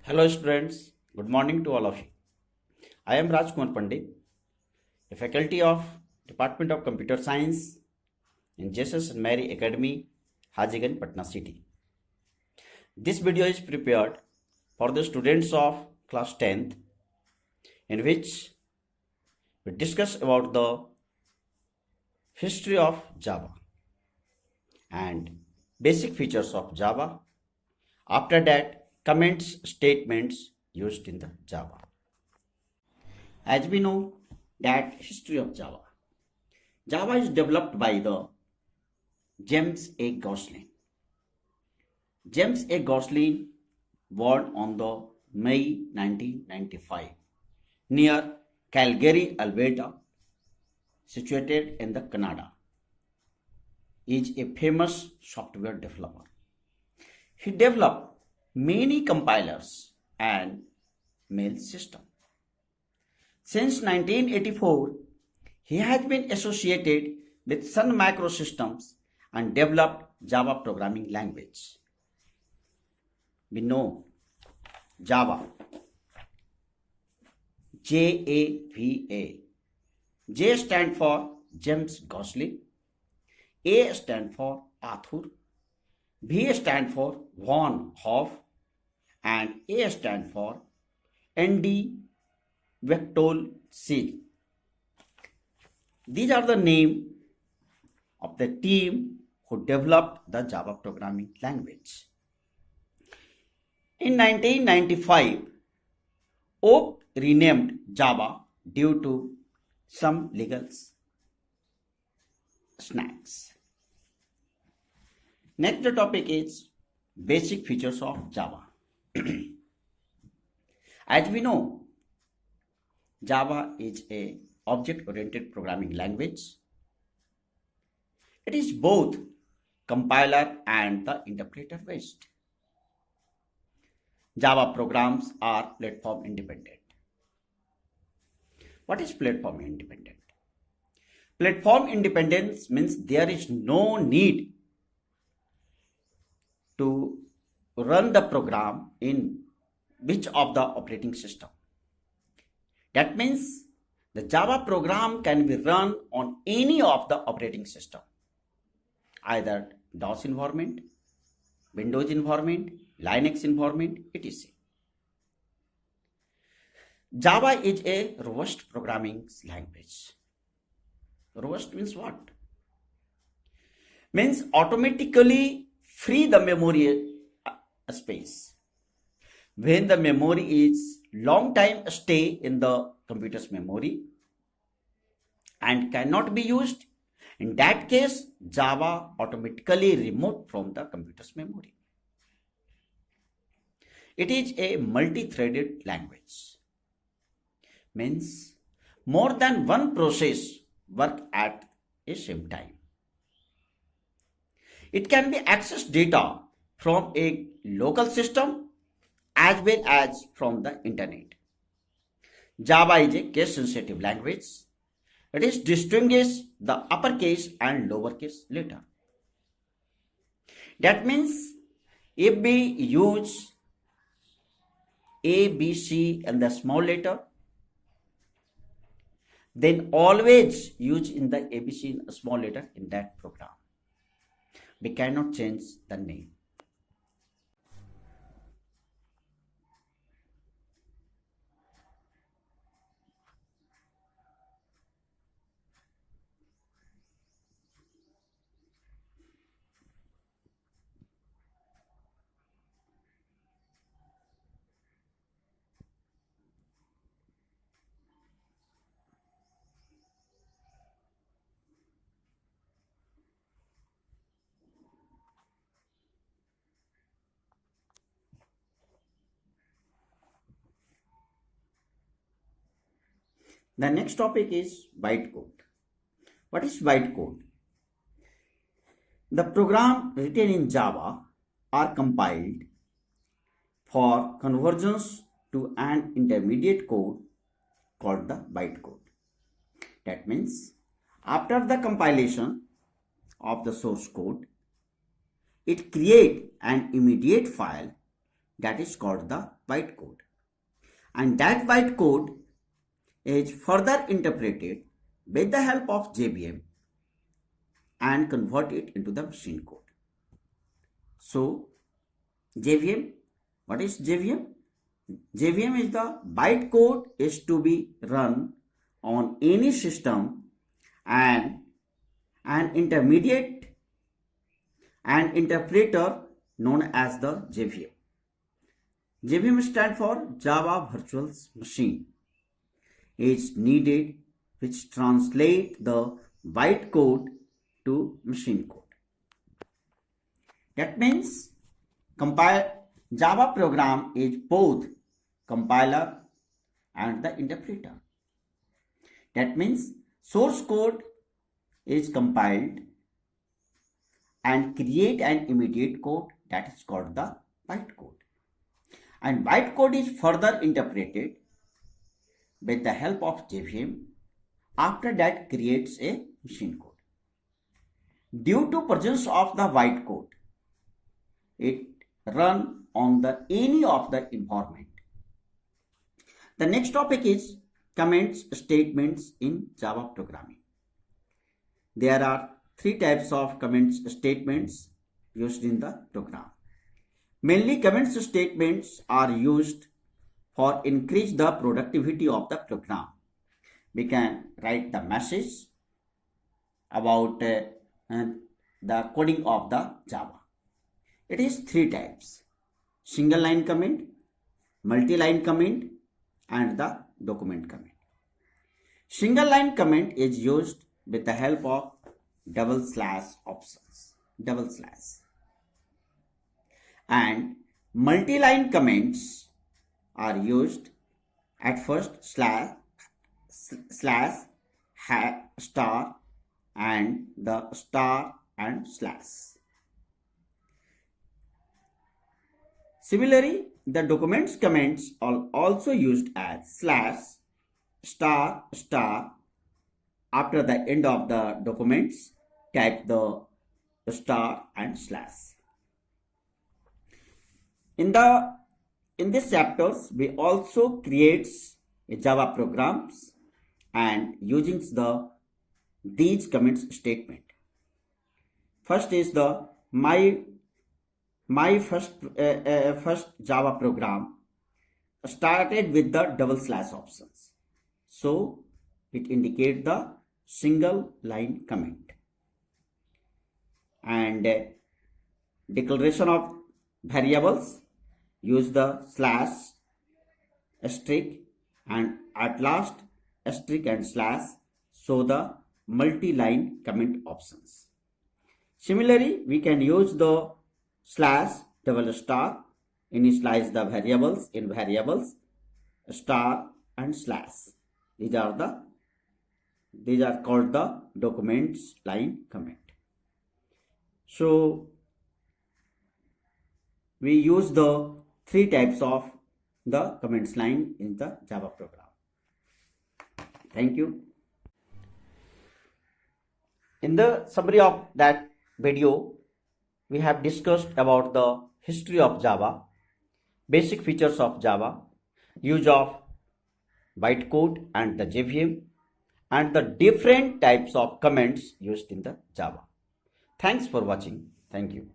Hello students, good morning to all of you. I am Rajkumar Pandit, a faculty of Department of Computer Science in Jesus and Mary Academy, Hajiganj, Patna City. This video is prepared for the students of class 10th, in which we discuss about the history of Java and basic features of Java. After that, comments, statements used in the Java. As we know that history of Java. Java is developed by the James A. Gosling. James A. Gosling born on the May 1995 near Calgary, Alberta, situated in the Canada, is a famous software developer. He developed many compilers and mail systems. Since 1984, he has been associated with Sun Microsystems and developed Java programming language. We know Java, J-A-V-A. J stand for James Gosling, A stand for Arthur, V stand for Von Hoff, and A stand for Andy Vectol-Sig. These are the name of the team who developed the Java programming language. In 1995, Oak renamed Java due to some legal snacks. Next the topic is basic features of Java. As we know, Java is a object-oriented programming language. It is both compiler and the interpreter based. Java programs are platform independent. What is platform independent? Platform independence means there is no need to run the program in which of the operating system. That means the Java program can be run on any of the operating system, either DOS environment, Windows environment, Linux environment, etc. Java is a robust programming language. Robust means what? Means automatically free the memory space. When the memory is long time stay in the computer's memory and cannot be used, in that case Java automatically removed from the computer's memory. It is a multi-threaded language. Means more than one process work at a same time. It can be accessed data from a local system as well as from the internet. Java is a case-sensitive language. It is distinguishes the uppercase and lowercase letter. That means if we use A, B, C and the small letter, then always use in the ABC in a small letter in that program. We cannot change the name. The next topic is bytecode. What is bytecode? The program written in Java are compiled for conversions to an intermediate code called the bytecode. That means after the compilation of the source code, it creates an immediate file that is called the bytecode. And that bytecode is further interpreted with the help of JVM and convert it into the machine code. So JVM, what is JVM? JVM is the bytecode is to be run on any system and an intermediate and interpreter known as the JVM. JVM stands for Java Virtual Machine is needed which translate the bytecode to machine code. That means Java program is both compiler and the interpreter. That means source code is compiled and create an immediate code that is called the bytecode. And bytecode is further interpreted with the help of JVM. After that creates a machine code. Due to presence of the bytecode, it run on the any of the environment. The next topic is comments statements in Java programming. There are three types of comments statements used in the program. Mainly comments statements are used for increase the productivity of the program. We can write the message about the coding of the Java. It is three types: single line comment, multi-line comment, and the document comment. Single line comment is used with the help of double slash options, double slash. And multi-line comments are used at first slash, star, and the star and slash. Similarly, the documents comments are also used as slash, star, star. After the end of the documents, type the star and slash. In this chapters, we also creates a Java programs and using these comments statement. First is the my first Java program started with the double slash options, so it indicates the single line comment. And declaration of variables use the slash, asterisk, and at last asterisk and slash, so the multi-line comment options. Similarly, we can use the slash, double star, initialize the variables in variables, star and slash. These are called the documents line comment. So we use the three types of the comments line in the Java program. Thank you. In the summary of that video, we have discussed about the history of Java, basic features of Java, use of bytecode and the JVM, and the different types of comments used in the Java. Thanks for watching. Thank you.